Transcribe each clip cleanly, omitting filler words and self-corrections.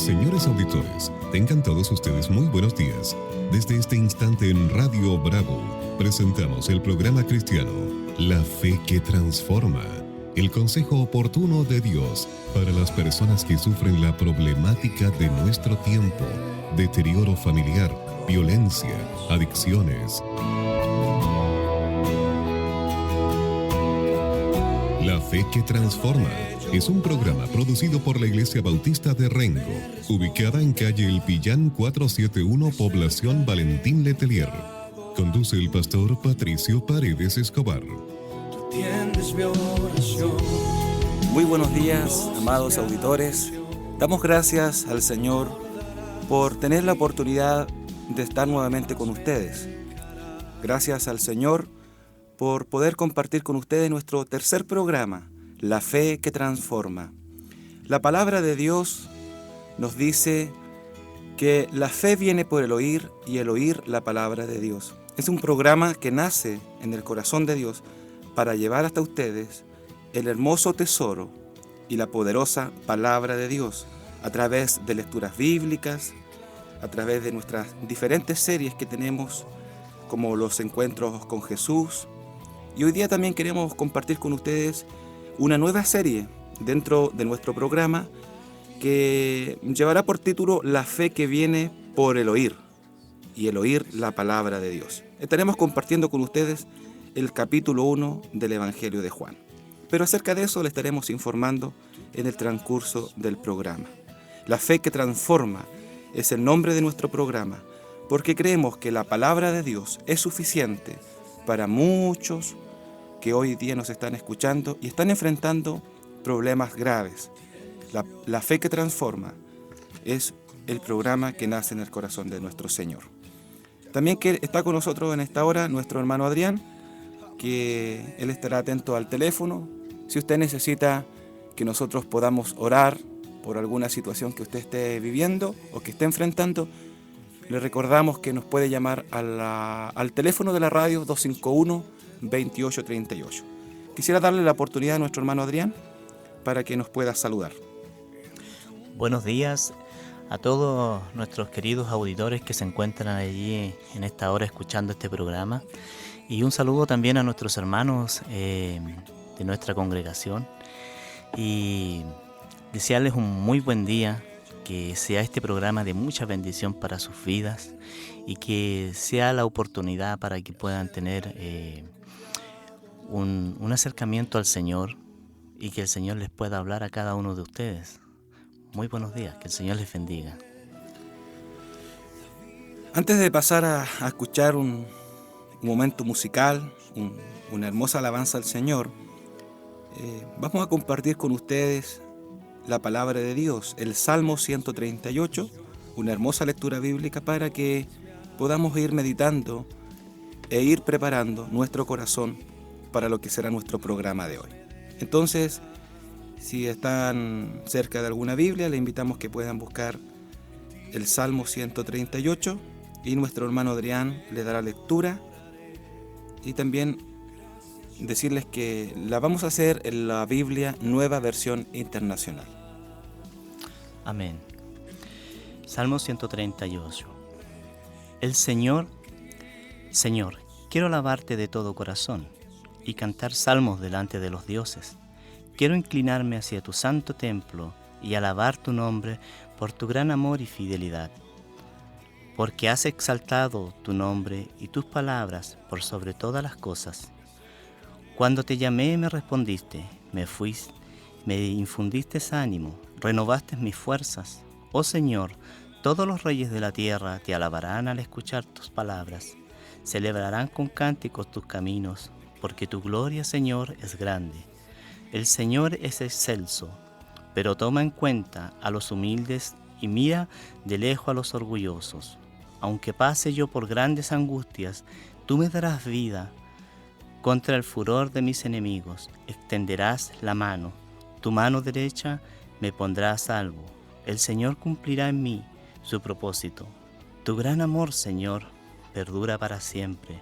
Señores auditores, tengan todos ustedes muy buenos días. Desde este instante en Radio Bravo, presentamos el programa cristiano La Fe que Transforma, el consejo oportuno de Dios para las personas que sufren la problemática de nuestro tiempo, deterioro familiar, violencia, adicciones. La Fe que Transforma es un programa producido por la Iglesia Bautista de Rengo, ubicada en calle El Pillán 471, población Valentín Letelier. Conduce el pastor Patricio Paredes Escobar. Muy buenos días, amados auditores. Damos gracias al Señor por tener la oportunidad de estar nuevamente con ustedes. Gracias al Señor por poder compartir con ustedes nuestro tercer programa, La Fe que Transforma. La palabra de Dios nos dice que la fe viene por el oír y el oír la palabra de Dios. Es un programa que nace en el corazón de Dios para llevar hasta ustedes el hermoso tesoro y la poderosa palabra de Dios a través de lecturas bíblicas, a través de nuestras diferentes series que tenemos, como los encuentros con Jesús. Y hoy día también queremos compartir con ustedes una nueva serie dentro de nuestro programa que llevará por título La fe que viene por el oír y el oír la palabra de Dios. Estaremos compartiendo con ustedes el capítulo 1 del Evangelio de Juan. Pero acerca de eso le estaremos informando en el transcurso del programa. La fe que transforma es el nombre de nuestro programa porque creemos que la palabra de Dios es suficiente para muchos que hoy día nos están escuchando y están enfrentando problemas graves. La fe que transforma es el programa que nace en el corazón de nuestro Señor. También que está con nosotros en esta hora nuestro hermano Adrián, que él estará atento al teléfono. Si usted necesita que nosotros podamos orar por alguna situación que usted esté viviendo o que esté enfrentando, le recordamos que nos puede llamar al teléfono de la radio 251-2838. Quisiera darle la oportunidad a nuestro hermano Adrián para que nos pueda saludar. Buenos días a todos nuestros queridos auditores que se encuentran allí en esta hora escuchando este programa, y un saludo también a nuestros hermanos de nuestra congregación, y desearles un muy buen día, que sea este programa de mucha bendición para sus vidas y que sea la oportunidad para que puedan tener un acercamiento al Señor y que el Señor les pueda hablar a cada uno de ustedes. Muy buenos días, que el Señor les bendiga. Antes de pasar a escuchar un momento musical, una hermosa alabanza al Señor, vamos a compartir con ustedes la palabra de Dios, el Salmo 138, una hermosa lectura bíblica para que podamos ir meditando e ir preparando nuestro corazón para lo que será nuestro programa de hoy. Entonces, si están cerca de alguna Biblia, le invitamos que puedan buscar el Salmo 138 y nuestro hermano Adrián le dará lectura, y también decirles que la vamos a hacer en la Biblia Nueva Versión Internacional. Amén. Salmo 138. El Señor, quiero alabarte de todo corazón y cantar salmos delante de los dioses. Quiero inclinarme hacia tu santo templo y alabar tu nombre por tu gran amor y fidelidad. Porque has exaltado tu nombre y tus palabras por sobre todas las cosas. Cuando te llamé me respondiste, me infundiste ánimo, renovaste mis fuerzas. Oh Señor, todos los reyes de la tierra te alabarán al escuchar tus palabras. Celebrarán con cánticos tus caminos, porque tu gloria, Señor, es grande. El Señor es excelso, pero toma en cuenta a los humildes y mira de lejos a los orgullosos. Aunque pase yo por grandes angustias, tú me darás vida. Contra el furor de mis enemigos extenderás la mano. Tu mano derecha me pondrá a salvo. El Señor cumplirá en mí su propósito. Tu gran amor, Señor, perdura para siempre.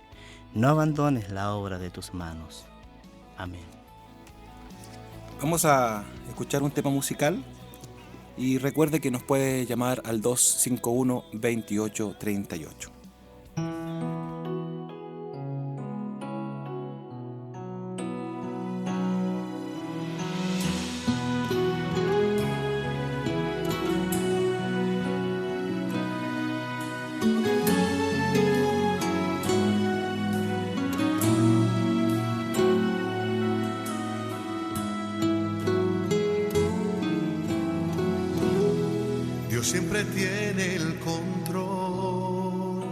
No abandones la obra de tus manos. Amén. Vamos a escuchar un tema musical Y recuerde que nos puede llamar al 251-2838. Siempre tiene el control.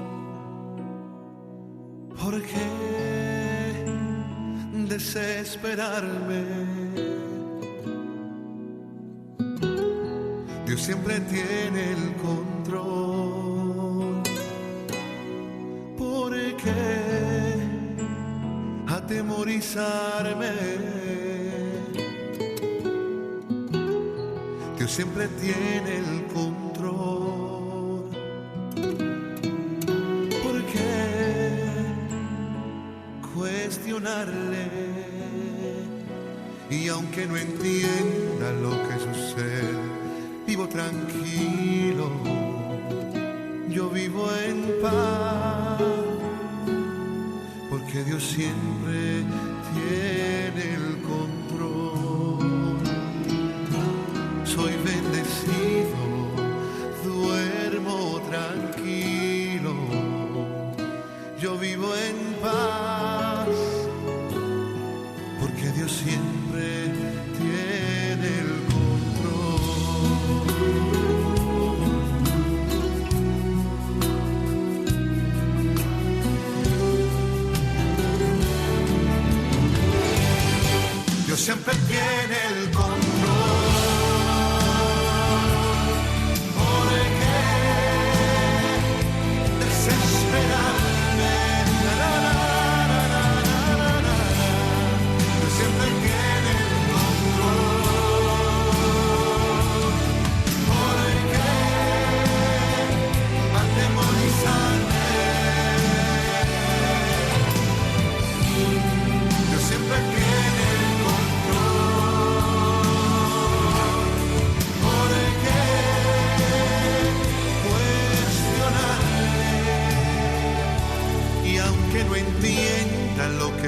¿Por qué desesperarme? Dios siempre tiene el control. ¿Por qué atemorizarme? Dios siempre tiene el control. ¿Por qué cuestionarle? Y aunque no entienda lo que sucede, vivo tranquilo, yo vivo en paz, porque Dios siempre tiene el control. Soy bendecido, duermo tranquilo, yo vivo en paz, porque Dios siempre tiene el control. Dios siempre tiene el control.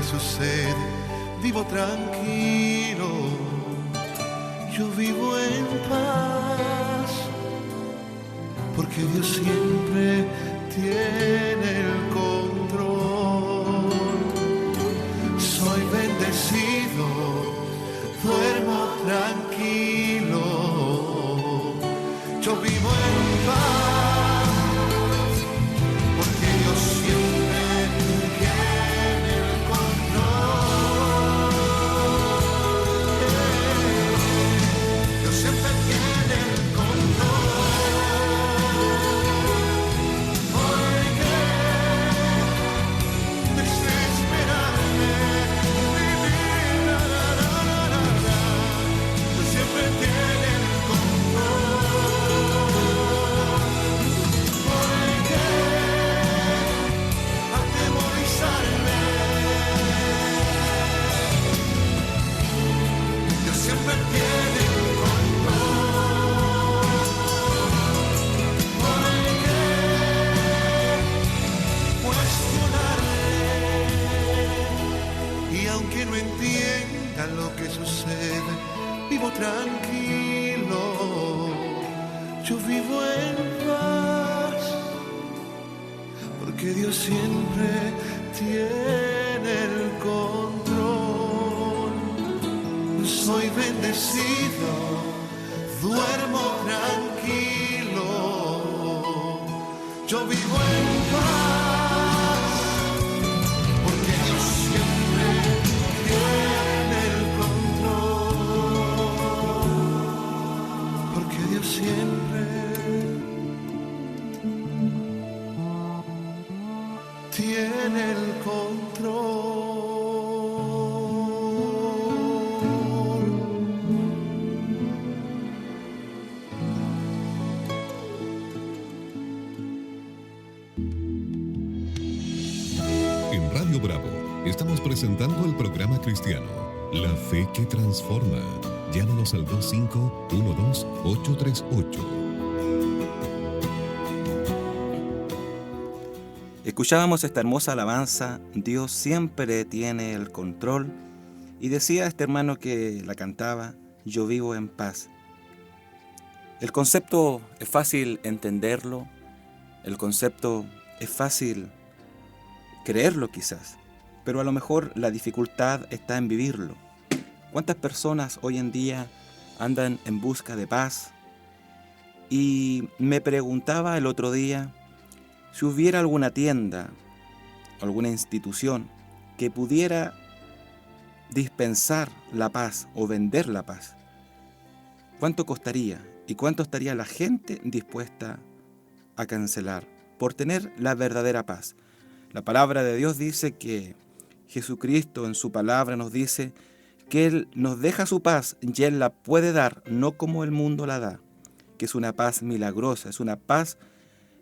Sucede, vivo tranquilo, yo vivo en paz, porque Dios siempre tiene el control. Soy bendecido, duermo tranquilo, yo vivo en paz, porque Dios siempre tiene el control. Dios siempre tiene el control. ¿Por qué desesperarme? Dios siempre tiene el control. ¿Por qué atemorizarme? Dios siempre tiene el control. ¿Por qué cuestionarle? Y aunque no entienda lo que sucede, vivo tranquilo, yo vivo en paz, porque Dios siempre tiene el control. Soy bendecido, duermo tranquilo, yo vivo en paz, porque Dios siempre tiene el control, porque Dios siempre tiene el control. En Radio Bravo estamos presentando el programa cristiano La Fe que Transforma, Llámanos al 2512-838. Escuchábamos esta hermosa alabanza, Dios siempre tiene el control, y decía este hermano que la cantaba, yo vivo en paz. El concepto es fácil entenderlo, el concepto es fácil creerlo quizás, pero a lo mejor la dificultad está en vivirlo. ¿Cuántas personas hoy en día andan en busca de paz? Y me preguntaba el otro día, si hubiera alguna tienda, alguna institución que pudiera dispensar la paz o vender la paz, ¿cuánto costaría? ¿Y cuánto estaría la gente dispuesta a cancelar por tener la verdadera paz? La palabra de Dios dice que Jesucristo en su palabra nos dice que Él nos deja su paz y Él la puede dar, no como el mundo la da, que es una paz milagrosa, es una paz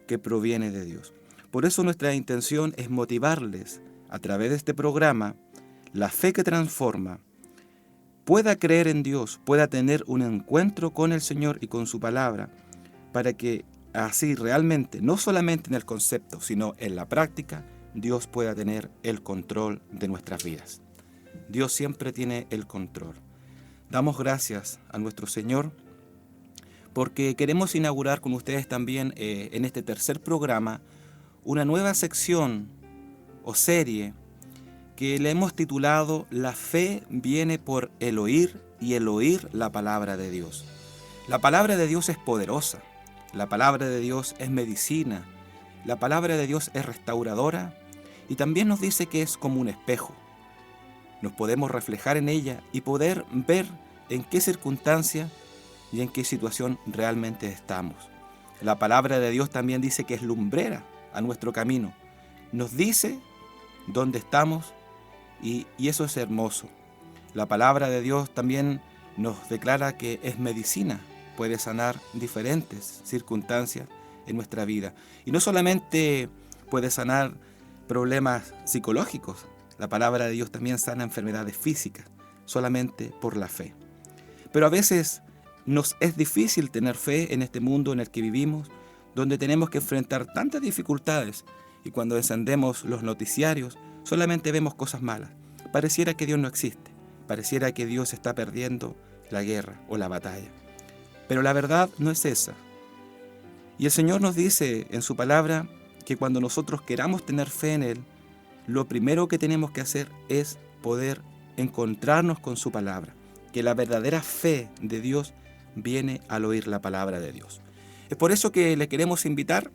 que proviene de Dios. Por eso nuestra intención es motivarles a través de este programa, la fe que transforma, pueda creer en Dios, pueda tener un encuentro con el Señor y con su palabra, para que así realmente, no solamente en el concepto, sino en la práctica, Dios pueda tener el control de nuestras vidas. Dios siempre tiene el control. Damos gracias a nuestro Señor porque queremos inaugurar con ustedes también en este tercer programa una nueva sección o serie que le hemos titulado La fe viene por el oír y el oír la palabra de Dios. La palabra de Dios es poderosa, la palabra de Dios es medicina, la palabra de Dios es restauradora y también nos dice que es como un espejo. Nos podemos reflejar en ella y poder ver en qué circunstancia y en qué situación realmente estamos. La palabra de Dios también dice que es lumbrera a nuestro camino. Nos dice dónde estamos y eso es hermoso. La palabra de Dios también nos declara que es medicina, puede sanar diferentes circunstancias en nuestra vida. Y no solamente puede sanar problemas psicológicos, la palabra de Dios también sana enfermedades físicas, solamente por la fe. Pero a veces nos es difícil tener fe en este mundo en el que vivimos, donde tenemos que enfrentar tantas dificultades y cuando encendemos los noticiarios solamente vemos cosas malas. Pareciera que Dios no existe, pareciera que Dios está perdiendo la guerra o la batalla. Pero la verdad no es esa. Y el Señor nos dice en su palabra que cuando nosotros queramos tener fe en Él, lo primero que tenemos que hacer es poder encontrarnos con su palabra, que la verdadera fe de Dios viene al oír la palabra de Dios. Es por eso que le queremos invitar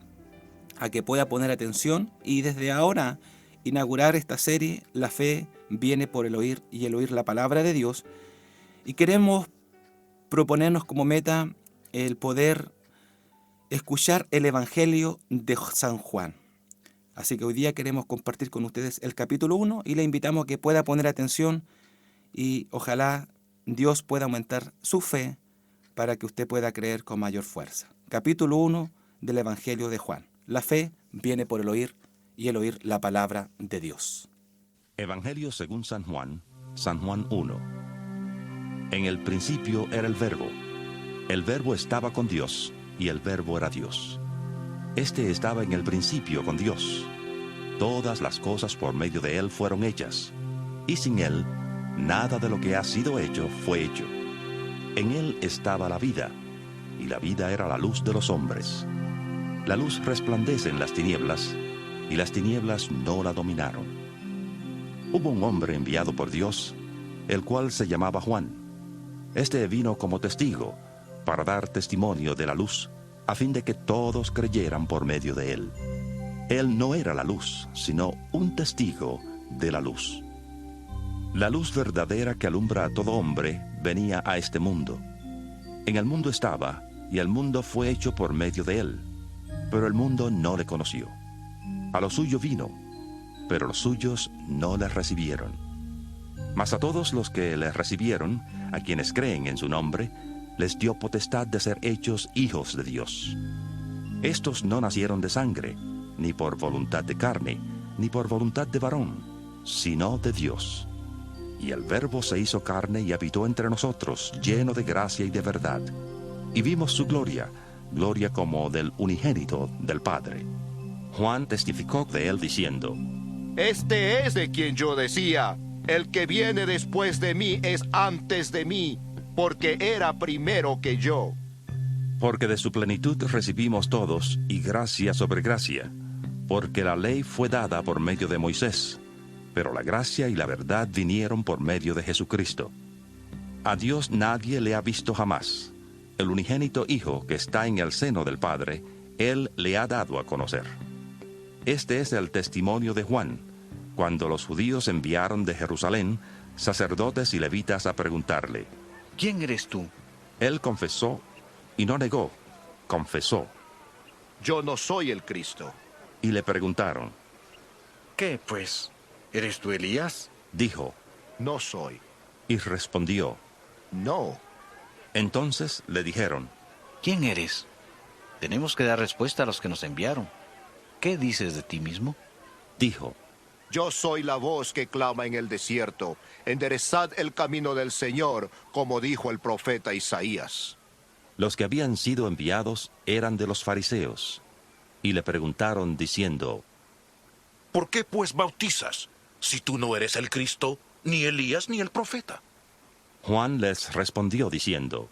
a que pueda poner atención y desde ahora inaugurar esta serie, La fe viene por el oír y el oír la palabra de Dios. Y queremos proponernos como meta el poder escuchar el Evangelio de San Juan. Así que hoy día queremos compartir con ustedes el capítulo 1 y le invitamos a que pueda poner atención y ojalá Dios pueda aumentar su fe para que usted pueda creer con mayor fuerza. Capítulo 1 del Evangelio de Juan. La fe viene por el oír y el oír la palabra de Dios. Evangelio según San Juan 1. En el principio era el Verbo estaba con Dios y el Verbo era Dios. Este estaba en el principio con Dios. Todas las cosas por medio de Él fueron hechas, y sin Él nada de lo que ha sido hecho fue hecho. En Él estaba la vida, y la vida era la luz de los hombres. La luz resplandece en las tinieblas, y las tinieblas no la dominaron. Hubo un hombre enviado por Dios, el cual se llamaba Juan. Este vino como testigo, para dar testimonio de la luz, a fin de que todos creyeran por medio de él. Él no era la luz, sino un testigo de la luz. La luz verdadera que alumbra a todo hombre venía a este mundo. En el mundo estaba, y el mundo fue hecho por medio de él, pero el mundo no le conoció. A lo suyo vino, pero los suyos no le recibieron. Mas a todos los que le recibieron, a quienes creen en su nombre, les dio potestad de ser hechos hijos de Dios. Estos no nacieron de sangre, ni por voluntad de carne, ni por voluntad de varón, sino de Dios. Y el Verbo se hizo carne y habitó entre nosotros, lleno de gracia y de verdad. Y vimos su gloria, gloria como del unigénito del Padre. Juan testificó de él diciendo: Este es de quien yo decía, el que viene después de mí es antes de mí, porque era primero que yo. Porque de su plenitud recibimos todos, y gracia sobre gracia. Porque la ley fue dada por medio de Moisés, pero la gracia y la verdad vinieron por medio de Jesucristo. A Dios nadie le ha visto jamás. El unigénito Hijo que está en el seno del Padre, Él le ha dado a conocer. Este es el testimonio de Juan, cuando los judíos enviaron de Jerusalén sacerdotes y levitas a preguntarle: ¿Quién eres tú? Él confesó, y no negó, confesó. Yo no soy el Cristo. Y le preguntaron. ¿Qué, pues? ¿Eres tú Elías? Dijo. No soy. Y respondió. No. Entonces le dijeron. ¿Quién eres? Tenemos que dar respuesta a los que nos enviaron. ¿Qué dices de ti mismo? Dijo. Yo soy la voz que clama en el desierto. Enderezad el camino del Señor, como dijo el profeta Isaías. Los que habían sido enviados eran de los fariseos, y le preguntaron diciendo: ¿Por qué pues bautizas, si tú no eres el Cristo, ni Elías, ni el profeta? Juan les respondió diciendo: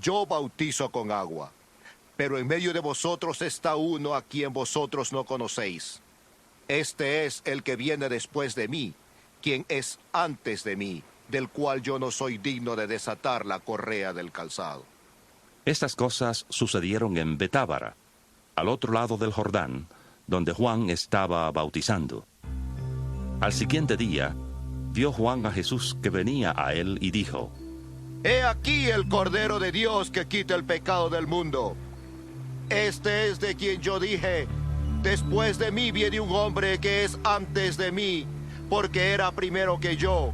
Yo bautizo con agua, pero en medio de vosotros está uno a quien vosotros no conocéis. Este es el que viene después de mí, quien es antes de mí, del cual yo no soy digno de desatar la correa del calzado. Estas cosas sucedieron en Betábara, al otro lado del Jordán, donde Juan estaba bautizando. Al siguiente día, vio Juan a Jesús que venía a él y dijo: He aquí el Cordero de Dios que quita el pecado del mundo. Este es de quien yo dije: después de mí viene un hombre que es antes de mí, porque era primero que yo,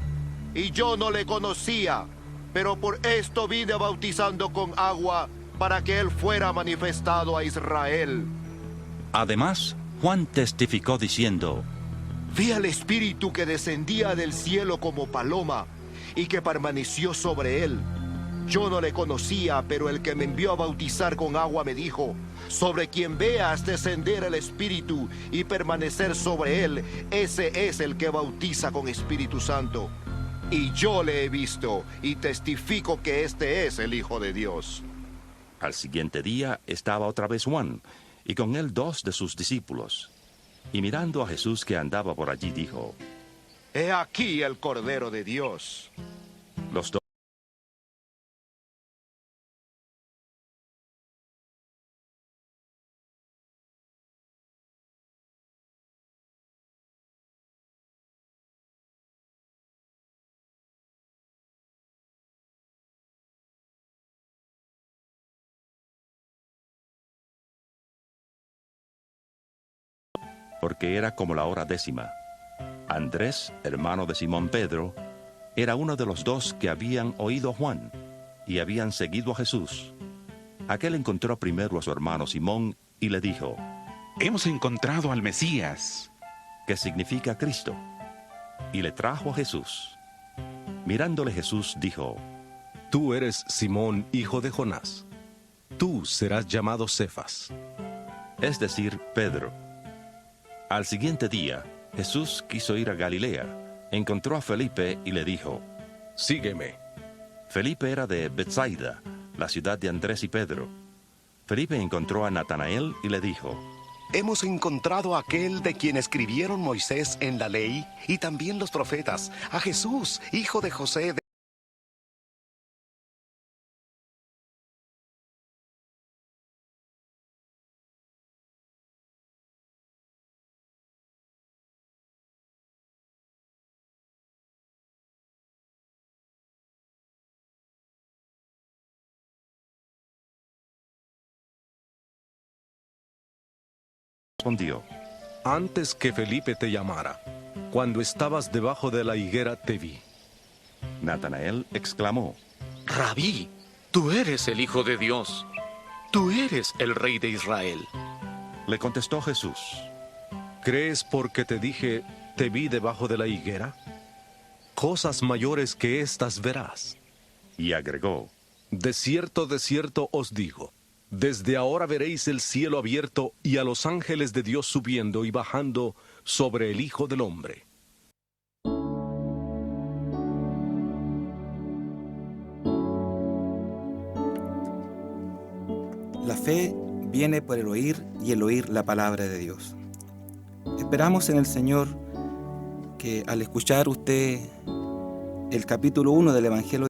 y yo no le conocía, pero por esto vine bautizando con agua, para que él fuera manifestado a Israel. Además, Juan testificó diciendo: Vi al Espíritu que descendía del cielo como paloma, y que permaneció sobre él. Yo no le conocía, pero el que me envió a bautizar con agua me dijo: sobre quien veas descender el Espíritu y permanecer sobre él, ese es el que bautiza con Espíritu Santo. Y yo le he visto y testifico que este es el Hijo de Dios. Al siguiente día estaba otra vez Juan, y con él 2 de sus discípulos. Y mirando a Jesús que andaba por allí, dijo: He aquí el Cordero de Dios. Los dos porque era como la hora 10. Andrés, hermano de Simón Pedro, era uno de los 2 que habían oído a Juan y habían seguido a Jesús. Aquel encontró primero a su hermano Simón y le dijo: Hemos encontrado al Mesías, que significa Cristo, y le trajo a Jesús. Mirándole Jesús dijo: Tú eres Simón, hijo de Jonás. Tú serás llamado Cefas, es decir, Pedro. Al siguiente día, Jesús quiso ir a Galilea. Encontró a Felipe y le dijo: sígueme. Felipe era de Betsaida, la ciudad de Andrés y Pedro. Felipe encontró a Natanael y le dijo: Hemos encontrado a aquel de quien escribieron Moisés en la ley y también los profetas, a Jesús, hijo de José de... Respondió: Antes que Felipe te llamara, cuando estabas debajo de la higuera te vi. Natanael exclamó: Rabí, tú eres el Hijo de Dios. Tú eres el Rey de Israel. Le contestó Jesús: ¿Crees porque te dije, te vi debajo de la higuera? cosas mayores que estas verás. Y agregó: De cierto os digo, desde ahora veréis el cielo abierto y a los ángeles de Dios subiendo y bajando sobre el Hijo del Hombre. La fe viene por el oír y el oír la palabra de Dios. Esperamos en el Señor que al escuchar usted el capítulo 1 del Evangelio,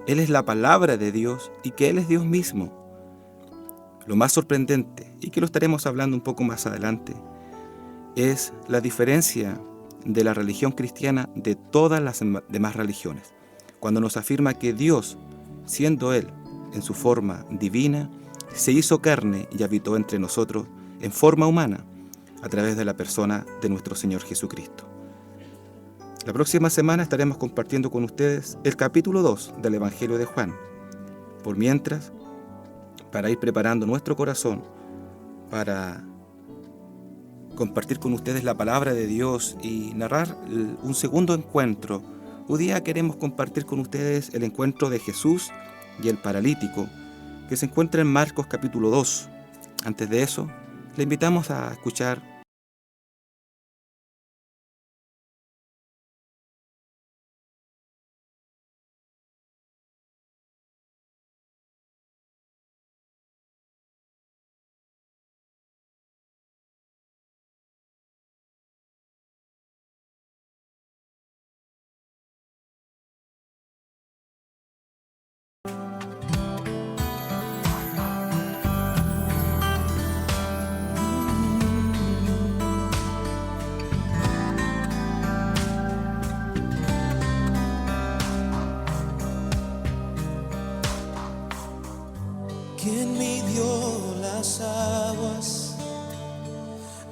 Él es la palabra de Dios y que Él es Dios mismo. Lo más sorprendente, y que lo estaremos hablando un poco más adelante, es la diferencia de la religión cristiana de todas las demás religiones, cuando nos afirma que Dios, siendo Él en su forma divina, se hizo carne y habitó entre nosotros en forma humana, a través de la persona de nuestro Señor Jesucristo. La próxima semana estaremos compartiendo con ustedes el capítulo 2 del Evangelio de Juan. Por mientras, para ir preparando nuestro corazón para compartir con ustedes la palabra de Dios y narrar un segundo encuentro, hoy día queremos compartir con ustedes el encuentro de Jesús y el paralítico, que se encuentra en Marcos capítulo 2. Antes de eso, le invitamos a escuchar ¿Quién midió las aguas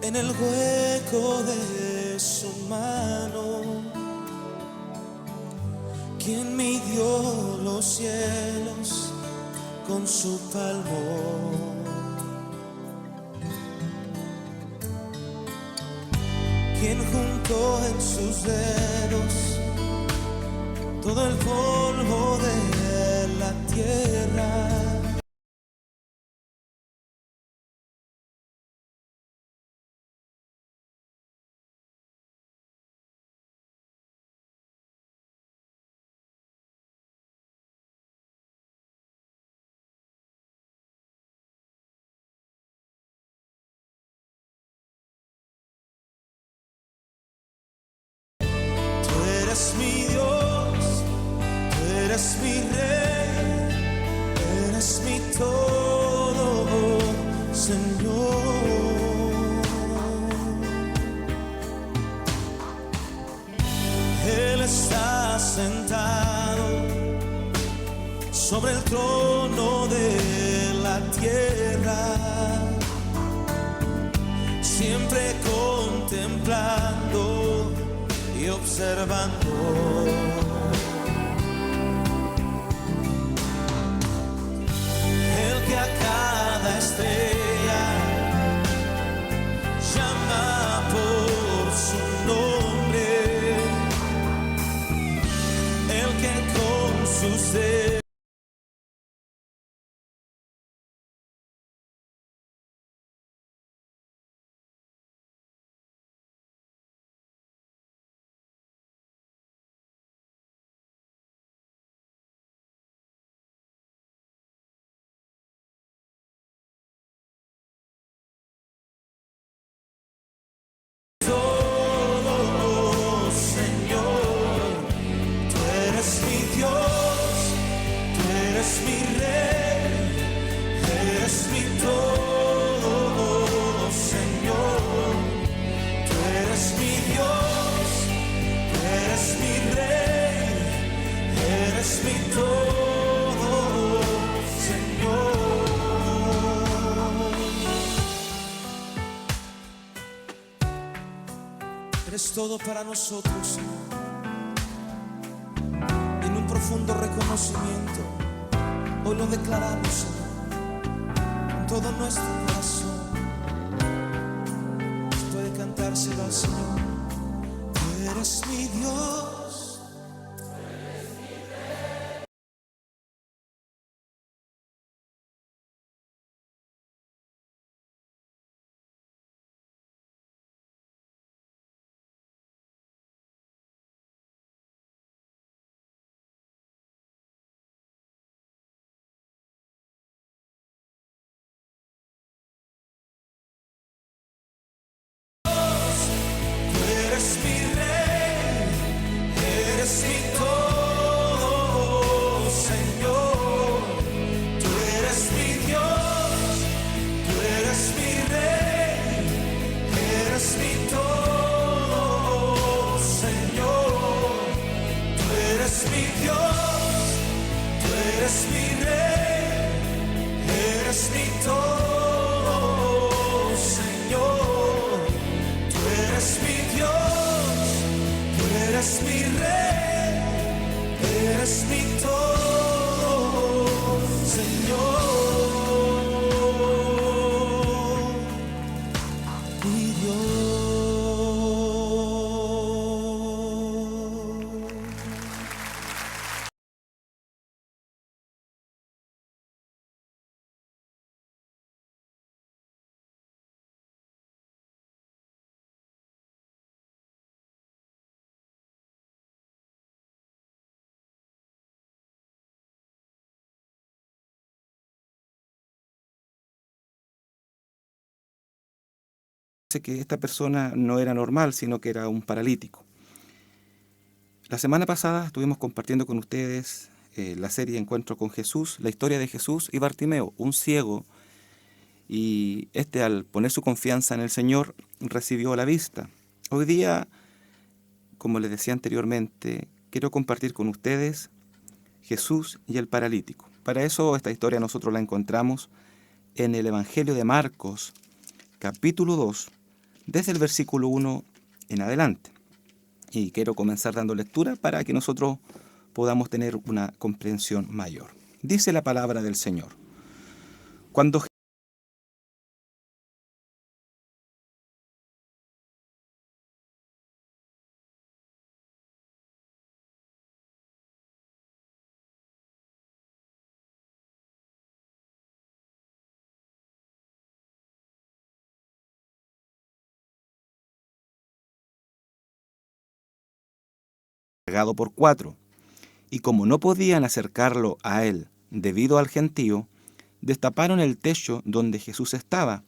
en el hueco de su mano? ¿Quién midió los cielos con su palmo? ¿Quién juntó en sus dedos todo el polvo de la tierra? Tú eres mi Dios, tú eres mi Rey, eres mi todo, Señor. Él está sentado sobre el trono de la tierra, siempre contemplando y observando. El que a cada estrella llama por su nombre, el que con sus dedos eres todo para nosotros, Señor. En un profundo reconocimiento, hoy lo declaramos, Señor, con todo nuestro corazón. Puede cantárselo al Señor. Tú eres mi Dios. Eres mi rey, eres mi todo, Señor. Tú eres mi Dios, tú eres mi rey, eres mi todo, Señor. Tú eres mi Dios, tú eres mi rey, eres mi todo, Señor. Tú eres mi Dios, tú eres mi rey, eres mi todo, Señor, mi Dios. Que esta persona no era normal, sino que era un paralítico. La semana pasada estuvimos compartiendo con ustedes la serie Encuentro con Jesús, la historia de Jesús y Bartimeo, un ciego, y al poner su confianza en el Señor recibió la vista. Hoy día, como les decía anteriormente, quiero compartir con ustedes Jesús y el paralítico. Para eso esta historia nosotros la encontramos en el Evangelio de Marcos, capítulo 2, desde el versículo 1 en adelante. Y quiero comenzar dando lectura para que nosotros podamos tener una comprensión mayor. Dice la palabra del Señor. Cuando pagado por 4, y como no podían acercarlo a él debido al gentío, destaparon el techo donde Jesús estaba,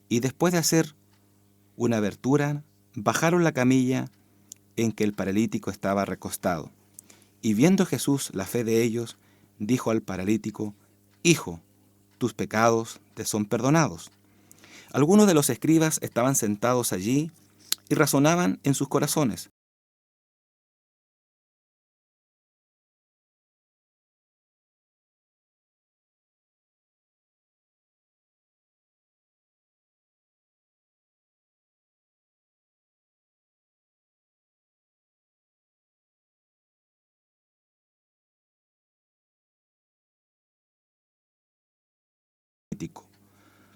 y después de hacer una abertura, bajaron la camilla en que el paralítico estaba recostado. Y viendo Jesús la fe de ellos, dijo al paralítico: Hijo, tus pecados te son perdonados. Algunos de los escribas estaban sentados allí y razonaban en sus corazones: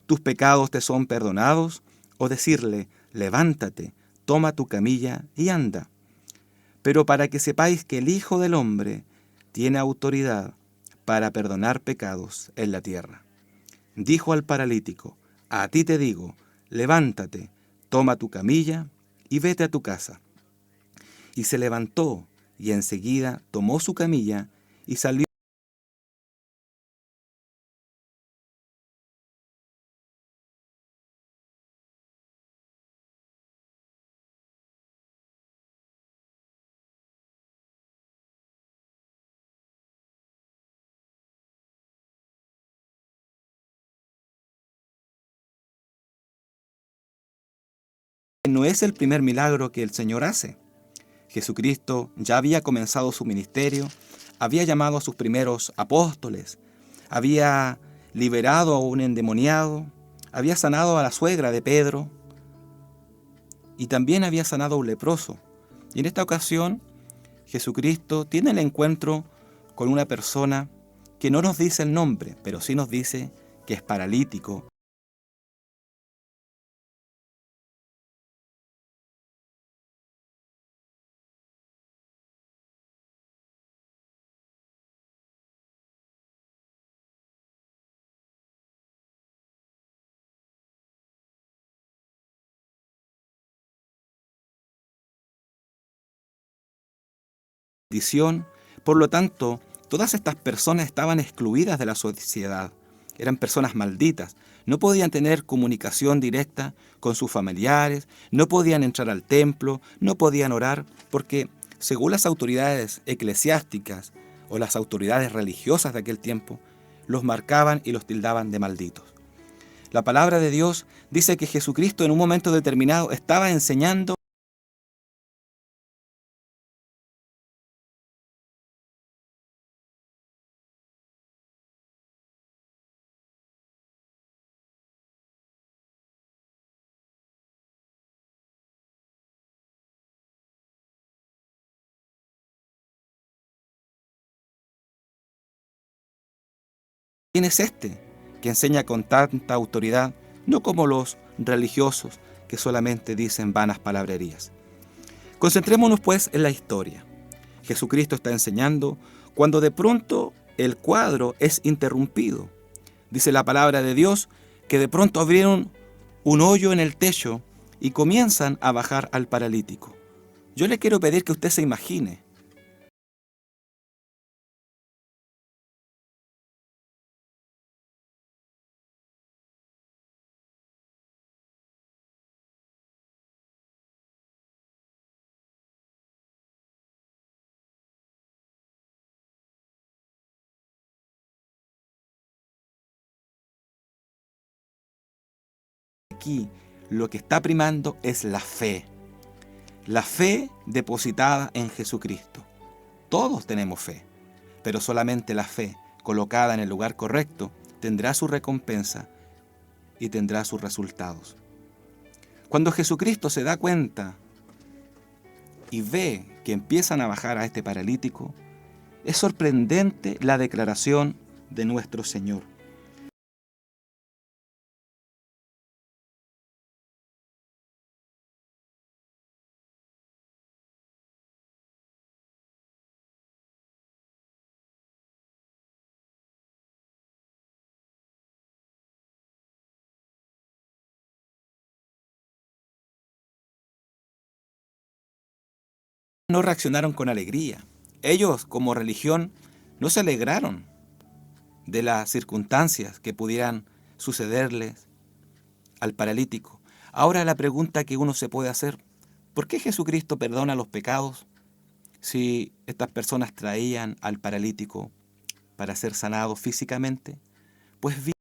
tus pecados te son perdonados, o decirle: levántate, toma tu camilla y anda. Pero para que sepáis que el Hijo del Hombre tiene autoridad para perdonar pecados en la tierra. Dijo al paralítico: a ti te digo, levántate, toma tu camilla y vete a tu casa. Y se levantó, y enseguida tomó su camilla y salió. No es el primer milagro que el Señor hace. Jesucristo ya había comenzado su ministerio, había llamado a sus primeros apóstoles, había liberado a un endemoniado, había sanado a la suegra de Pedro, y también había sanado a un leproso. Y en esta ocasión, Jesucristo tiene el encuentro con una persona que no nos dice el nombre, pero sí nos dice que es paralítico. Por lo tanto, todas estas personas estaban excluidas de la sociedad. Eran personas malditas. No podían tener comunicación directa con sus familiares, no podían entrar al templo, no podían orar, porque según las autoridades eclesiásticas o las autoridades religiosas de aquel tiempo, los marcaban y los tildaban de malditos. La palabra de Dios dice que Jesucristo en un momento determinado estaba enseñando ¿quién es este que enseña con tanta autoridad, no como los religiosos que solamente dicen vanas palabrerías? Concentrémonos pues en la historia. Jesucristo está enseñando cuando de pronto el cuadro es interrumpido. Dice la palabra de Dios que de pronto abrieron un hoyo en el techo y comienzan a bajar al paralítico. Yo le quiero pedir que usted se imagine aquí lo que está primando es la fe depositada en Jesucristo. Todos tenemos fe, pero solamente la fe colocada en el lugar correcto tendrá su recompensa y tendrá sus resultados. Cuando Jesucristo se da cuenta y ve que empiezan a bajar a este paralítico, es sorprendente la declaración de nuestro Señor. No reaccionaron con alegría. Ellos, como religión, no se alegraron de las circunstancias que pudieran sucederles al paralítico. Ahora la pregunta que uno se puede hacer, ¿por qué Jesucristo perdona los pecados si estas personas traían al paralítico para ser sanado físicamente? Pues bien,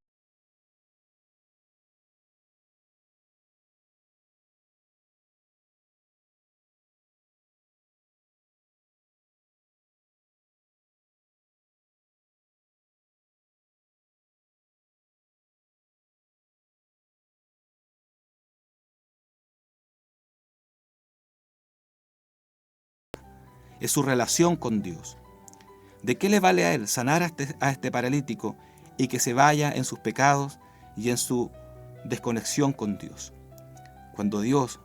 es su relación con Dios. ¿De qué le vale a él sanar a este paralítico y que se vaya en sus pecados y en su desconexión con Dios? Cuando Dios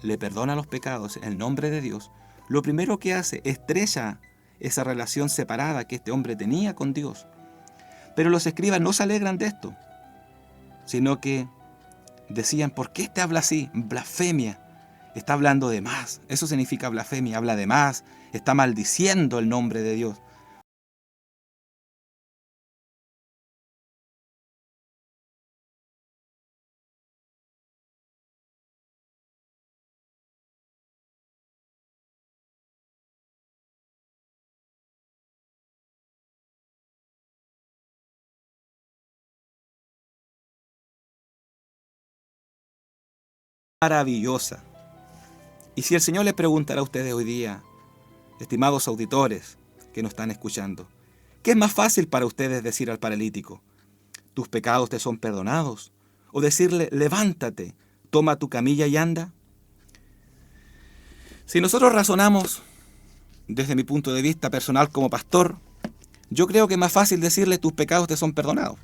le perdona los pecados en el nombre de Dios, lo primero que hace es estrecha esa relación separada que este hombre tenía con Dios. Pero los escribas no se alegran de esto, sino que decían, ¿por qué este habla así? Blasfemia. Está hablando de más. Eso significa blasfemia, habla de más, está maldiciendo el nombre de Dios. Maravillosa. Y si el Señor le preguntara a ustedes hoy día, estimados auditores que nos están escuchando, ¿qué es más fácil para ustedes decir al paralítico? ¿Tus pecados te son perdonados? ¿O decirle, levántate, toma tu camilla y anda? Si nosotros razonamos desde mi punto de vista personal como pastor, yo creo que es más fácil decirle tus pecados te son perdonados.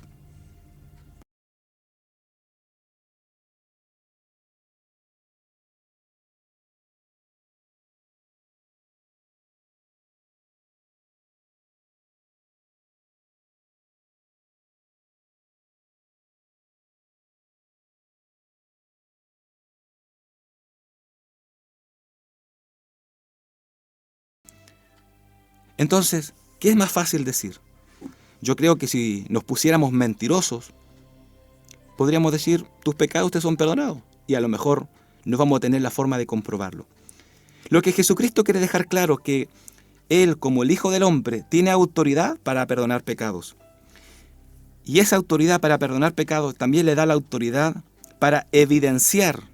Entonces, ¿qué es más fácil decir? Yo creo que si nos pusiéramos mentirosos, podríamos decir, tus pecados te son perdonados. Y a lo mejor no vamos a tener la forma de comprobarlo. Lo que Jesucristo quiere dejar claro es que Él, como el Hijo del Hombre, tiene autoridad para perdonar pecados. Y esa autoridad para perdonar pecados también le da la autoridad para evidenciar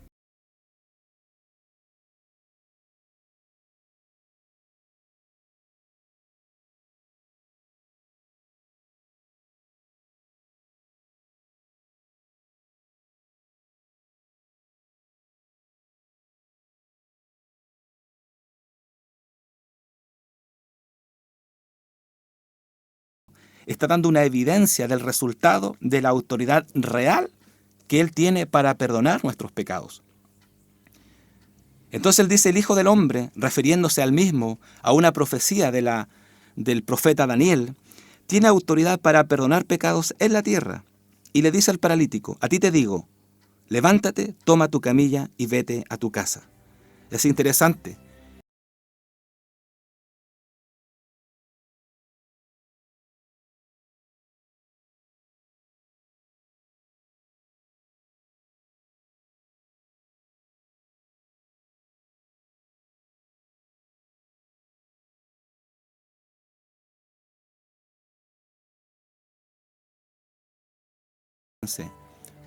está dando una evidencia del resultado de la autoridad real que Él tiene para perdonar nuestros pecados. Entonces Él dice el Hijo del Hombre, refiriéndose al mismo, a una profecía del profeta Daniel, tiene autoridad para perdonar pecados en la tierra. Y le dice al paralítico, a ti te digo, levántate, toma tu camilla y vete a tu casa. Es interesante.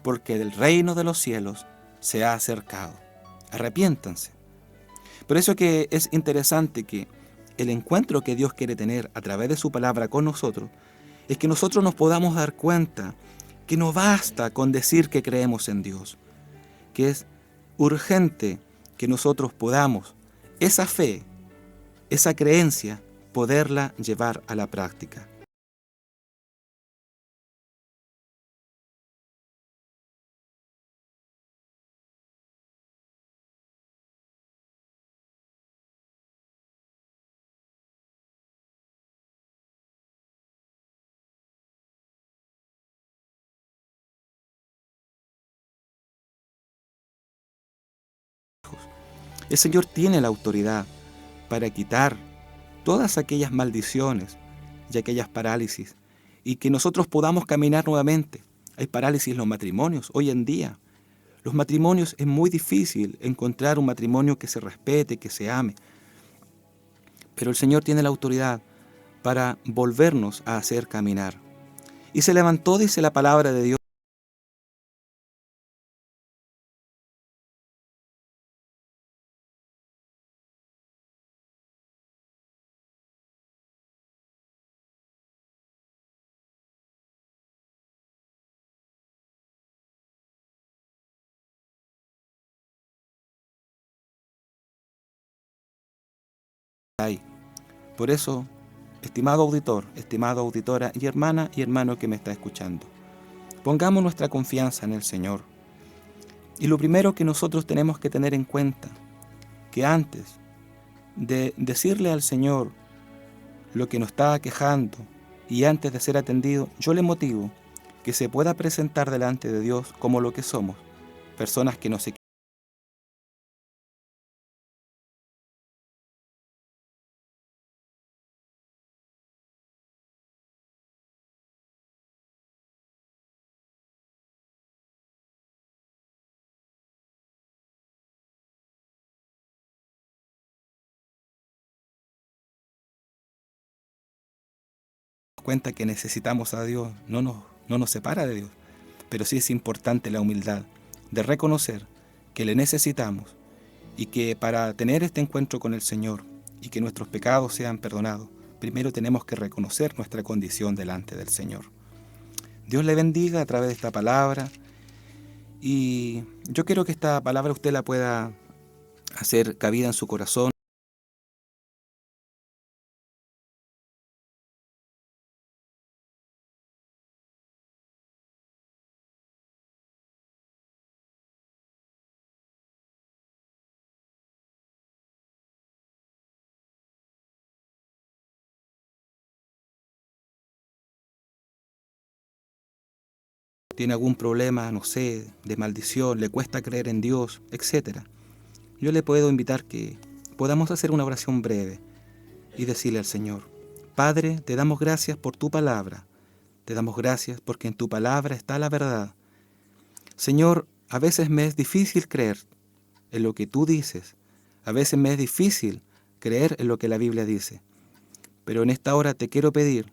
Porque el reino de los cielos se ha acercado. Arrepiéntanse. Por eso que es interesante que el encuentro que Dios quiere tener a través de su palabra con nosotros es que nosotros nos podamos dar cuenta que no basta con decir que creemos en Dios, que es urgente que nosotros podamos esa fe, esa creencia, poderla llevar a la práctica. El Señor tiene la autoridad para quitar todas aquellas maldiciones y aquellas parálisis y que nosotros podamos caminar nuevamente. Hay parálisis en los matrimonios. Hoy en día, los matrimonios es muy difícil encontrar un matrimonio que se respete, que se ame. Pero el Señor tiene la autoridad para volvernos a hacer caminar. Y se levantó, dice la palabra de Dios, ahí. Por eso, estimado auditor, estimada auditora y hermano que me está escuchando, pongamos nuestra confianza en el Señor. Y lo primero que nosotros tenemos que tener en cuenta, que antes de decirle al Señor lo que nos está quejando y antes de ser atendido, yo le motivo que se pueda presentar delante de Dios como lo que somos, personas que nos equivocan. Cuenta que necesitamos a Dios, no nos separa de Dios, pero sí es importante la humildad de reconocer que le necesitamos y que para tener este encuentro con el Señor y que nuestros pecados sean perdonados, primero tenemos que reconocer nuestra condición delante del Señor. Dios le bendiga a través de esta palabra y yo quiero que esta palabra usted la pueda hacer cabida en su corazón. Tiene algún problema, no sé, de maldición, le cuesta creer en Dios, etc. Yo le puedo invitar que podamos hacer una oración breve y decirle al Señor: Padre, te damos gracias por tu palabra. Te damos gracias porque en tu palabra está la verdad. Señor, a veces me es difícil creer en lo que tú dices. A veces me es difícil creer en lo que la Biblia dice. Pero en esta hora te quiero pedir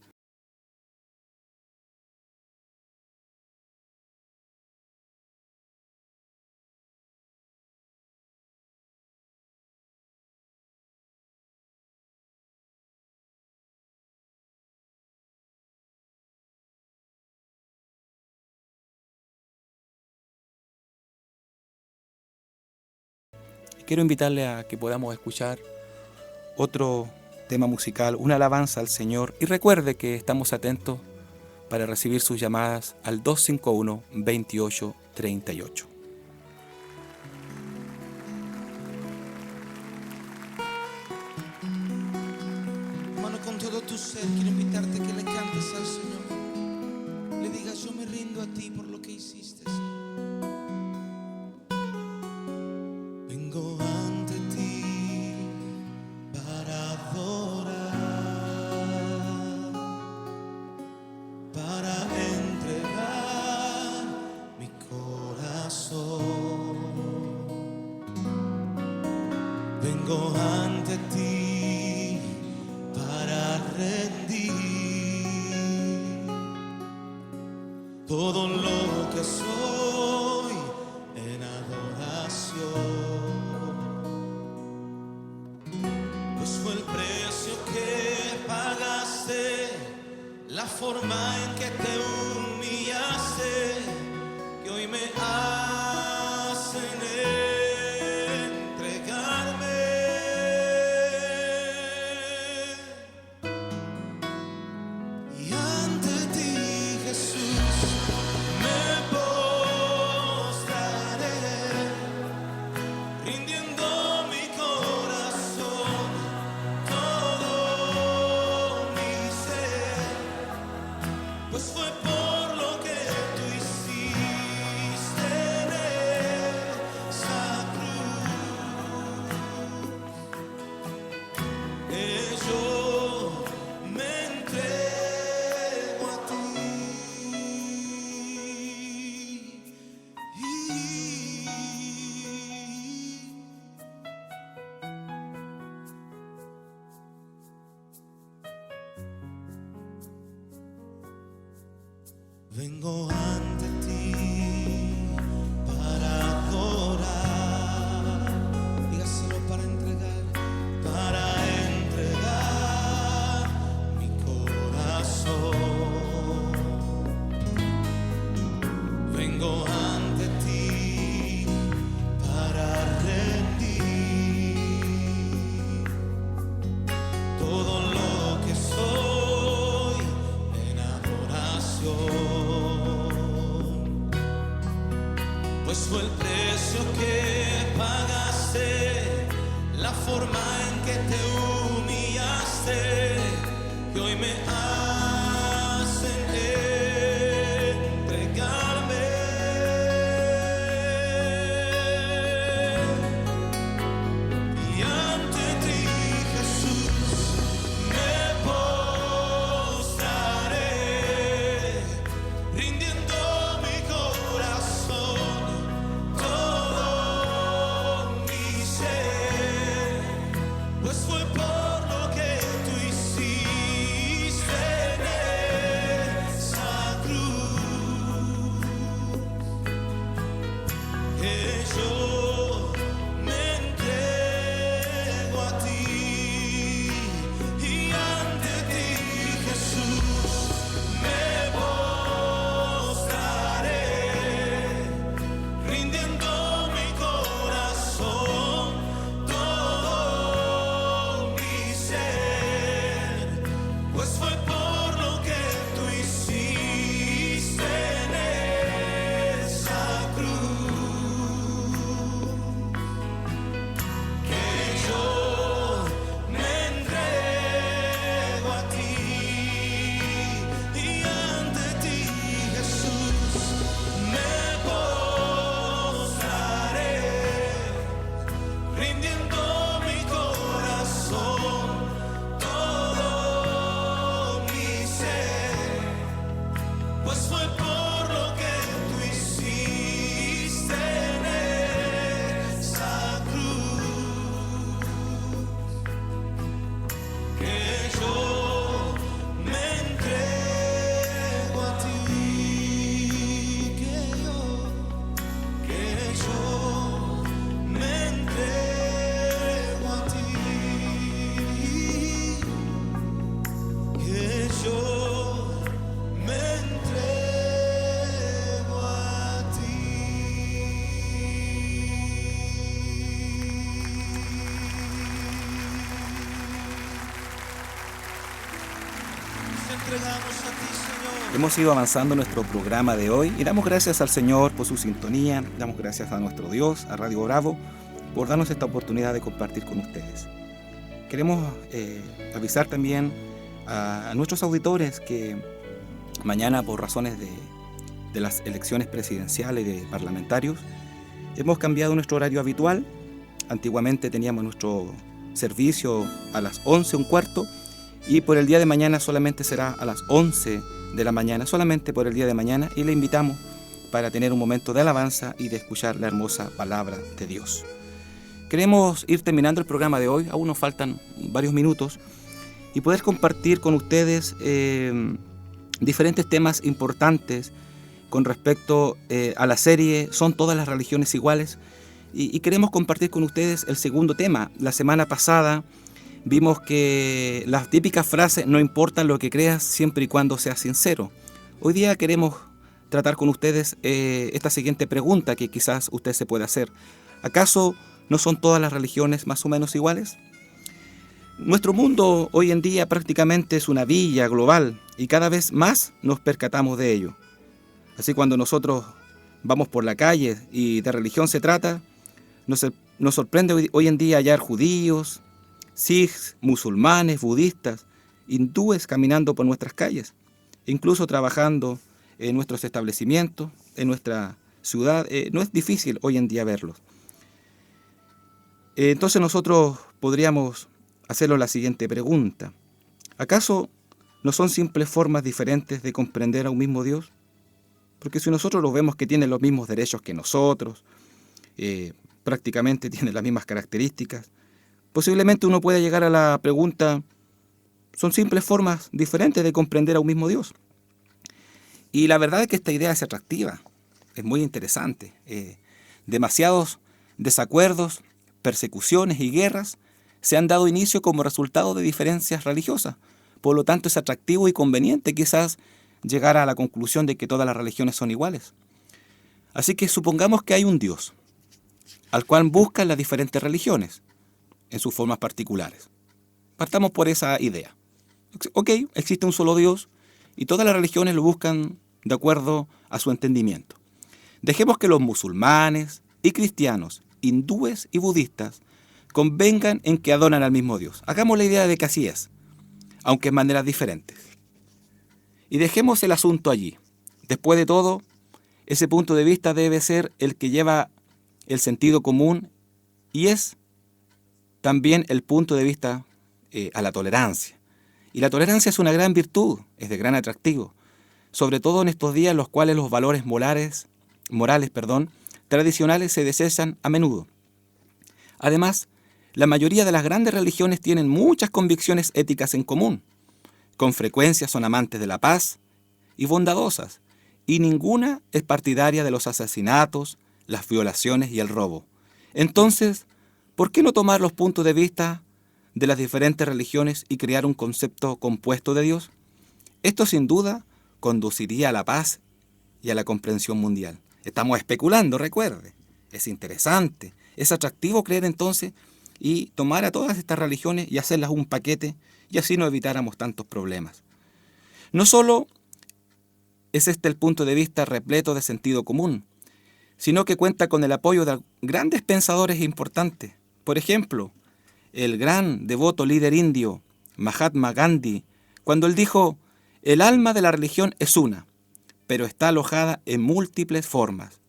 quiero invitarle a que podamos escuchar otro tema musical, una alabanza al Señor. Y recuerde que estamos atentos para recibir sus llamadas al 251-2838. Hermano, con todo tu ser quiero invitarte a que le cantes al Señor. Le digas: yo me rindo a ti por lo que hiciste. Vengo ante ti para adorar, para entregar mi corazón. Vengo ante ti para rendir todo lo que soy en adoración. Pues fue el precio que pagaste, la forma en que te humillaste, que hoy me hacen entregarme. Y ante ti, Jesús, me postraré, rindiendo mi corazón, todo mi ser, pues fue por lo que tú hiciste en esa cruz, que yo me entrego a ti. Vengo ante ti para adorar, dígaselo, para entregar mi corazón. Vengo ante ti para rendir todo lo que soy en adoración. entregamos a ti, Señor. Hemos ido avanzando en nuestro programa de hoy y damos gracias al Señor por su sintonía, damos gracias a nuestro Dios, a Radio Bravo, por darnos esta oportunidad de compartir con ustedes. Queremos avisar también a nuestros auditores que mañana, por razones de las elecciones presidenciales y de parlamentarios, hemos cambiado nuestro horario habitual. Antiguamente teníamos nuestro servicio a las 11:15 y por el día de mañana solamente será a las 11 de la mañana, solamente por el día de mañana, y le invitamos para tener un momento de alabanza y de escuchar la hermosa palabra de Dios. Queremos ir terminando el programa de hoy, aún nos faltan varios minutos, y poder compartir con ustedes diferentes temas importantes con respecto a la serie ¿Son todas las religiones iguales? Y queremos compartir con ustedes el segundo tema. La semana pasada vimos que las típicas frases no importa lo que creas siempre y cuando seas sincero. Hoy día queremos tratar con ustedes esta siguiente pregunta que quizás usted se puede hacer. ¿Acaso no son todas las religiones más o menos iguales? Nuestro mundo hoy en día prácticamente es una villa global y cada vez más nos percatamos de ello. Así cuando nosotros vamos por la calle y de religión se trata, nos sorprende hoy en día hallar judíos, sikhs, musulmanes, budistas, hindúes caminando por nuestras calles, incluso trabajando en nuestros establecimientos, en nuestra ciudad. No es difícil hoy en día verlos. Entonces nosotros podríamos hacernos la siguiente pregunta. ¿Acaso no son simples formas diferentes de comprender a un mismo Dios? Porque si nosotros lo vemos que tienen los mismos derechos que nosotros, prácticamente tienen las mismas características, posiblemente uno puede llegar a la pregunta, ¿son simples formas diferentes de comprender a un mismo Dios? Y la verdad es que esta idea es atractiva, es muy interesante. Demasiados desacuerdos, persecuciones y guerras se han dado inicio como resultado de diferencias religiosas. Por lo tanto, es atractivo y conveniente quizás llegar a la conclusión de que todas las religiones son iguales. Así que supongamos que hay un Dios, al cual buscan las diferentes religiones, en sus formas particulares. Partamos por esa idea. Ok, existe un solo Dios y todas las religiones lo buscan de acuerdo a su entendimiento. Dejemos que los musulmanes y cristianos, hindúes y budistas convengan en que adoran al mismo Dios. Hagamos la idea de que así es, aunque en maneras diferentes. Y dejemos el asunto allí. Después de todo, ese punto de vista debe ser el que lleva el sentido común y es también el punto de vista a la tolerancia. Y la tolerancia es una gran virtud, es de gran atractivo, sobre todo en estos días en los cuales los valores morales, tradicionales se desean a menudo. Además, la mayoría de las grandes religiones tienen muchas convicciones éticas en común. Con frecuencia son amantes de la paz y bondadosas, y ninguna es partidaria de los asesinatos, las violaciones y el robo. Entonces, ¿por qué no tomar los puntos de vista de las diferentes religiones y crear un concepto compuesto de Dios? Esto sin duda conduciría a la paz y a la comprensión mundial. Estamos especulando, recuerde. Es interesante, es atractivo creer entonces y tomar a todas estas religiones y hacerlas un paquete y así no evitáramos tantos problemas. No solo es este el punto de vista repleto de sentido común, sino que cuenta con el apoyo de grandes pensadores importantes. Por ejemplo, el gran devoto líder indio Mahatma Gandhi, cuando él dijo, el alma de la religión es una, pero está alojada en múltiples formas.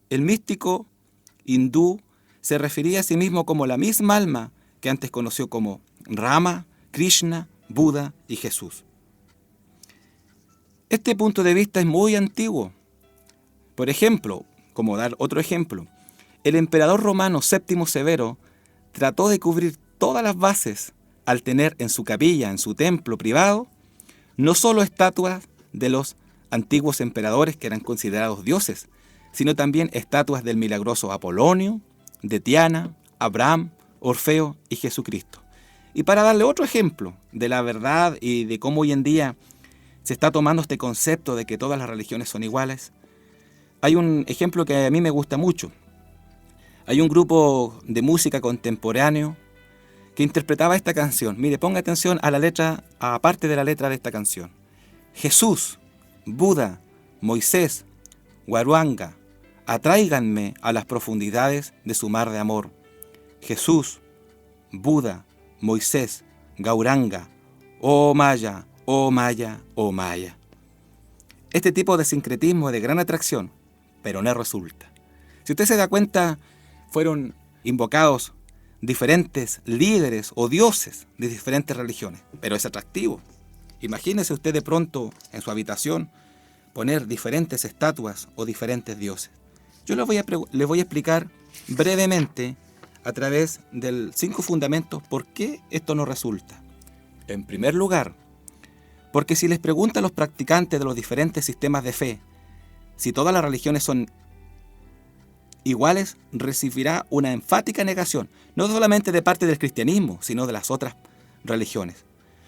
El místico hindú se refería a sí mismo como la misma alma que antes conoció como Rama, Krishna, Buda y Jesús. Este punto de vista es muy antiguo. Por ejemplo, como dar otro ejemplo, el emperador romano Séptimo Severo trató de cubrir todas las bases al tener en su capilla, en su templo privado, no solo estatuas de los antiguos emperadores que eran considerados dioses, sino también estatuas del milagroso Apolonio, de Diana, Abraham, Orfeo y Jesucristo. Y para darle otro ejemplo de la verdad y de cómo hoy en día se está tomando este concepto de que todas las religiones son iguales, hay un ejemplo que a mí me gusta mucho. Hay un grupo de música contemporáneo que interpretaba esta canción. Mire, ponga atención a la letra, a parte de la letra de esta canción. Jesús, Buda, Moisés, Guaruanga, atráiganme a las profundidades de su mar de amor. Jesús, Buda, Moisés, Gauranga, oh Maya, oh Maya, oh Maya. Este tipo de sincretismo es de gran atracción, pero no resulta. Si usted se da cuenta, fueron invocados diferentes líderes o dioses de diferentes religiones, pero es atractivo. Imagínese usted de pronto en su habitación poner diferentes estatuas o diferentes dioses. Yo les voy a explicar brevemente a través de 5 fundamentos por qué esto no resulta. En primer lugar, porque si les preguntan a los practicantes de los diferentes sistemas de fe si todas las religiones son iguales, recibirá una enfática negación, no solamente de parte del cristianismo, sino de las otras religiones.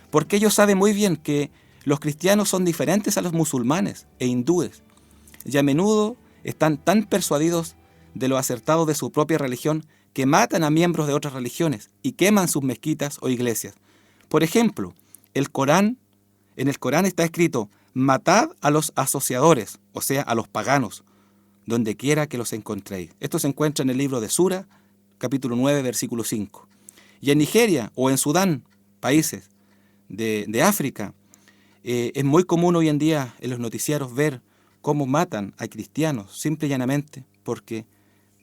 Porque ellos saben muy bien que los cristianos son diferentes a los musulmanes e hindúes, y a menudo están tan persuadidos de lo acertado de su propia religión que matan a miembros de otras religiones y queman sus mezquitas o iglesias. Por ejemplo, en el Corán está escrito: matad a los asociadores, o sea, a los paganos, donde quiera que los encontréis. Esto se encuentra en el libro de Sura, capítulo 9, versículo 5. Y en Nigeria o en Sudán, países de África, es muy común hoy en día en los noticieros ver cómo matan a cristianos, simple y llanamente porque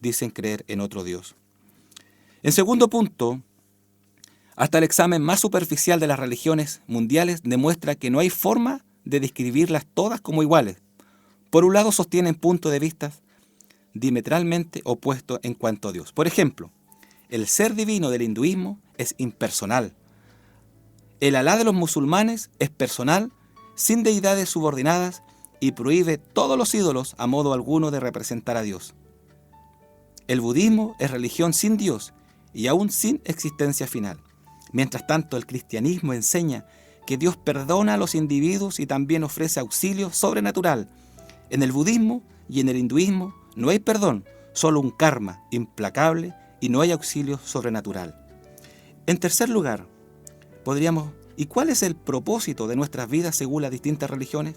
dicen creer en otro Dios. En segundo punto, hasta el examen más superficial de las religiones mundiales demuestra que no hay forma de describirlas todas como iguales. Por un lado, sostienen puntos de vista diametralmente opuestos en cuanto a Dios. Por ejemplo, el ser divino del hinduismo es impersonal. El Alá de los musulmanes es personal, sin deidades subordinadas, y prohíbe todos los ídolos a modo alguno de representar a Dios. El budismo es religión sin Dios y aún sin existencia final. Mientras tanto, el cristianismo enseña que Dios perdona a los individuos y también ofrece auxilio sobrenatural. En el budismo y en el hinduismo no hay perdón, solo un karma implacable y no hay auxilio sobrenatural. En tercer lugar, ¿y cuál es el propósito de nuestras vidas según las distintas religiones?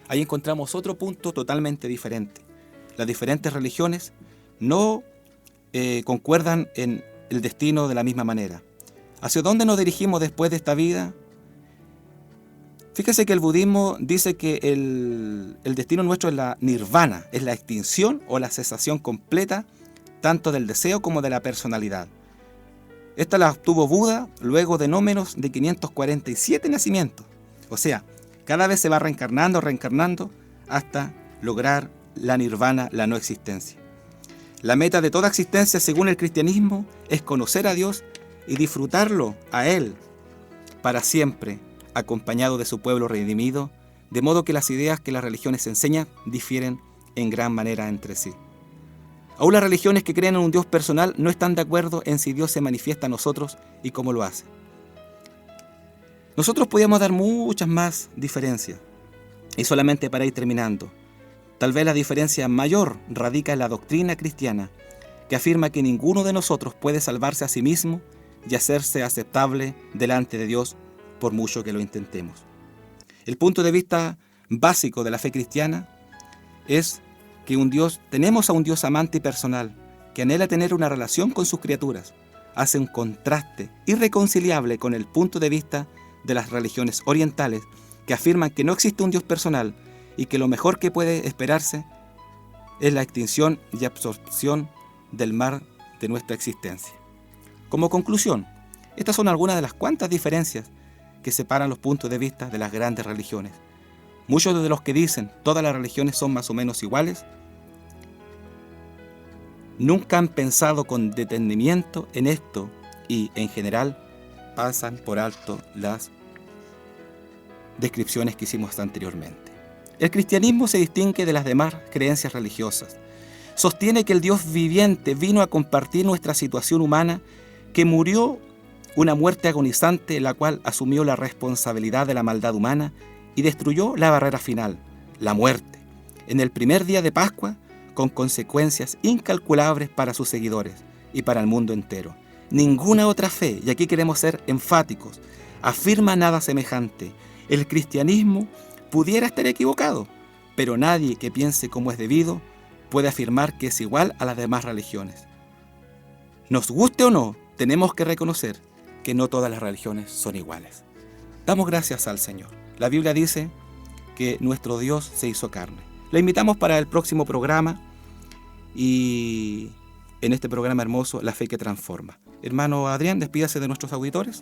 Ahí encontramos otro punto totalmente diferente. Las diferentes religiones no concuerdan en el destino de la misma manera. ¿Hacia dónde nos dirigimos después de esta vida? Fíjese que el budismo dice que el destino nuestro es la nirvana, es la extinción o la cesación completa tanto del deseo como de la personalidad. Esta la obtuvo Buda luego de no menos de 547 nacimientos. O sea, cada vez se va reencarnando hasta lograr la nirvana, la no existencia. La meta de toda existencia, según el cristianismo, es conocer a Dios y disfrutarlo a Él para siempre, acompañado de su pueblo redimido, de modo que las ideas que las religiones enseñan difieren en gran manera entre sí. Aún las religiones que creen en un Dios personal no están de acuerdo en si Dios se manifiesta a nosotros y cómo lo hace. Nosotros podríamos dar muchas más diferencias. Y solamente para ir terminando, tal vez la diferencia mayor radica en la doctrina cristiana, que afirma que ninguno de nosotros puede salvarse a sí mismo y hacerse aceptable delante de Dios por mucho que lo intentemos. El punto de vista básico de la fe cristiana es que tenemos a un Dios amante y personal, que anhela tener una relación con sus criaturas. Hace un contraste irreconciliable con el punto de vista de las religiones orientales, que afirman que no existe un Dios personal y que lo mejor que puede esperarse es la extinción y absorción del mar de nuestra existencia. Como conclusión, estas son algunas de las cuantas diferencias que separan los puntos de vista de las grandes religiones. Muchos de los que dicen todas las religiones son más o menos iguales, nunca han pensado con detenimiento en esto y, en general, pasan por alto las descripciones que hicimos anteriormente. El cristianismo se distingue de las demás creencias religiosas. Sostiene que el Dios viviente vino a compartir nuestra situación humana, que murió una muerte agonizante, la cual asumió la responsabilidad de la maldad humana y destruyó la barrera final, la muerte, en el primer día de Pascua, con consecuencias incalculables para sus seguidores y para el mundo entero. Ninguna otra fe, y aquí queremos ser enfáticos, afirma nada semejante. El cristianismo pudiera estar equivocado, pero nadie que piense como es debido puede afirmar que es igual a las demás religiones. Nos guste o no, tenemos que reconocer que no todas las religiones son iguales. Damos gracias al Señor. La Biblia dice que nuestro Dios se hizo carne. Le invitamos para el próximo programa y en este programa hermoso, La Fe que Transforma. Hermano Adrián, despídase de nuestros auditores.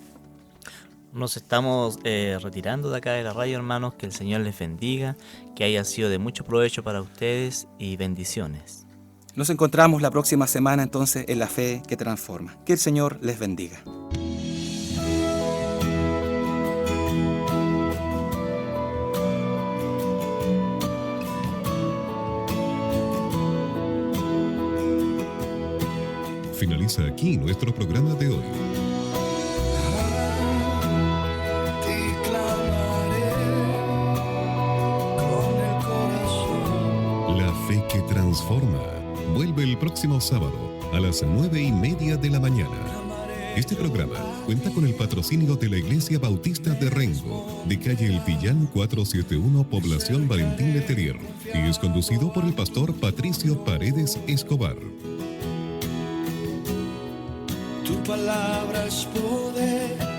Nos estamos retirando de acá de la radio, hermanos. Que el Señor les bendiga, que haya sido de mucho provecho para ustedes y bendiciones. Nos encontramos la próxima semana entonces en La Fe que Transforma. Que el Señor les bendiga. Finaliza aquí nuestro programa de hoy. La Fe que Transforma vuelve el próximo sábado a las 9:30 de la mañana. Este programa cuenta con el patrocinio de la Iglesia Bautista de Rengo, de calle El Pillán 471, población Valentín Letelier, y es conducido por el pastor Patricio Paredes Escobar. Tu palabra es poder.